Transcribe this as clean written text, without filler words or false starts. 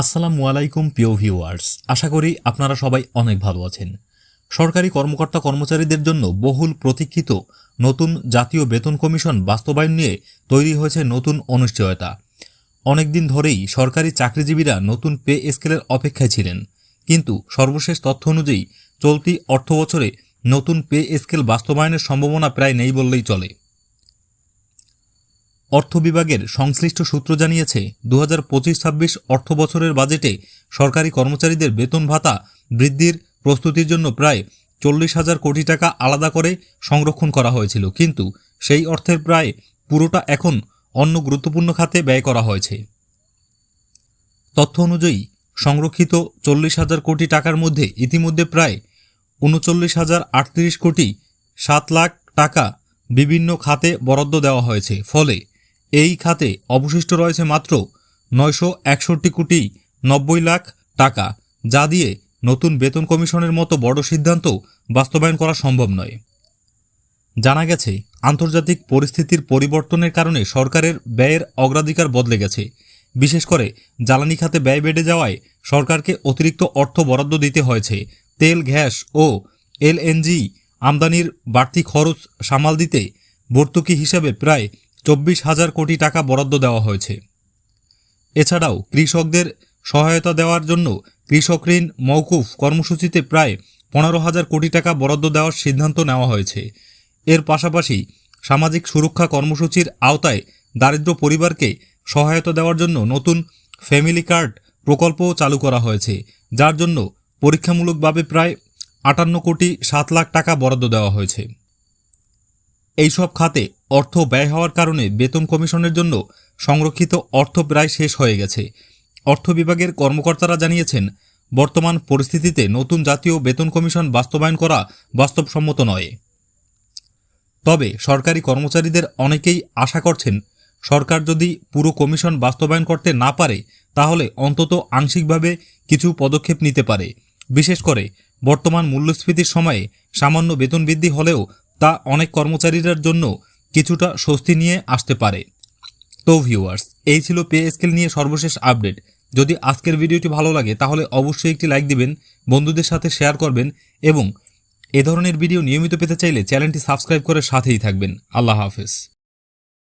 আসসালামু আলাইকুম প্রিয় ভিউয়ার্স, আশা করি আপনারা সবাই অনেক ভালো আছেন। সরকারি কর্মকর্তা কর্মচারীদের জন্য বহুল প্রতীক্ষিত নতুন জাতীয় বেতন কমিশন বাস্তবায়ন নিয়ে তৈরি হয়েছে নতুন অনিশ্চয়তা। অনেকদিন ধরেই সরকারি চাকরিজীবীরা নতুন পে স্কেলের অপেক্ষায় ছিলেন, কিন্তু সর্বশেষ তথ্য অনুযায়ী চলতি অর্থবছরে নতুন পে স্কেল বাস্তবায়নের সম্ভাবনা প্রায় নেই বললেই চলে। অর্থ বিভাগের সংশ্লিষ্ট সূত্র জানিয়েছে, 2025-26 অর্থ বছরের বাজেটে সরকারি কর্মচারীদের বেতন ভাতা বৃদ্ধির প্রস্তুতির জন্য প্রায় 40,000 কোটি টাকা আলাদা করে সংরক্ষণ করা হয়েছিল, কিন্তু সেই অর্থের প্রায় পুরোটা এখন অন্য গুরুত্বপূর্ণ খাতে ব্যয় করা হয়েছে। তথ্য অনুযায়ী সংরক্ষিত 40,000 কোটি টাকার মধ্যে ইতিমধ্যে প্রায় 39,038 কোটি 7 লাখ টাকা বিভিন্ন খাতে বরাদ্দ দেওয়া হয়েছে। ফলে এই খাতে অবশিষ্ট রয়েছে মাত্র 961 কোটি 90 লাখ টাকা, যা দিয়ে নতুন বেতন কমিশনের মতো বড় সিদ্ধান্ত বাস্তবায়ন করা সম্ভব নয়। জানা গেছে, আন্তর্জাতিক পরিস্থিতির পরিবর্তনের কারণে সরকারের ব্যয়ের অগ্রাধিকার বদলে গেছে। বিশেষ করে জ্বালানি খাতে ব্যয় বেড়ে যাওয়ায় সরকারকে অতিরিক্ত অর্থ বরাদ্দ দিতে হয়েছে। তেল, গ্যাস ও এলএনজি আমদানির বাড়তি খরচ সামাল দিতে ভর্তুকি হিসাবে প্রায় 24,000 কোটি টাকা বরাদ্দ দেওয়া হয়েছে। এছাড়াও কৃষকদের সহায়তা দেওয়ার জন্য কৃষক ঋণ মওকুফ কর্মসূচিতে প্রায় 15,000 কোটি টাকা বরাদ্দ দেওয়ার সিদ্ধান্ত নেওয়া হয়েছে। এর পাশাপাশি সামাজিক সুরক্ষা কর্মসূচির আওতায় দারিদ্র পরিবারকে সহায়তা দেওয়ার জন্য নতুন ফ্যামিলি কার্ড প্রকল্পও চালু করা হয়েছে, যার জন্য পরীক্ষামূলকভাবে প্রায় 58 কোটি 7 লাখ টাকা বরাদ্দ দেওয়া হয়েছে। এইসব খাতে অর্থ ব্যয় হওয়ার কারণে বেতন কমিশনের জন্য সংরক্ষিত অর্থ প্রায় শেষ হয়ে গেছে। অর্থ বিভাগের কর্মকর্তারা জানিয়েছেন, বর্তমান পরিস্থিতিতে নতুন জাতীয় বেতন কমিশন বাস্তবায়ন করা বাস্তবসম্মত নয়। তবে সরকারি কর্মচারীদের অনেকেই আশা করছেন, সরকার যদি পুরো কমিশন বাস্তবায়ন করতে না পারে তাহলে অন্তত আংশিকভাবে কিছু পদক্ষেপ নিতে পারে। বিশেষ করে বর্তমান মূল্যস্ফীতির সময়ে সামান্য বেতন বৃদ্ধি হলেও তা অনেক কর্মচারীদের জন্য কিছুটা স্বস্তি নিয়ে আসতে পারে। তো ভিউয়ার্স, এই ছিল পে স্কেল নিয়ে সর্বশেষ আপডেট। যদি আজকের ভিডিওটি ভালো লাগে তাহলে অবশ্যই একটি লাইক দিবেন, বন্ধুদের সাথে শেয়ার করবেন এবং এ ধরনের ভিডিও নিয়মিত পেতে চাইলে চ্যানেলটি সাবস্ক্রাইব করে সাথেই থাকবেন। আল্লাহ হাফেজ।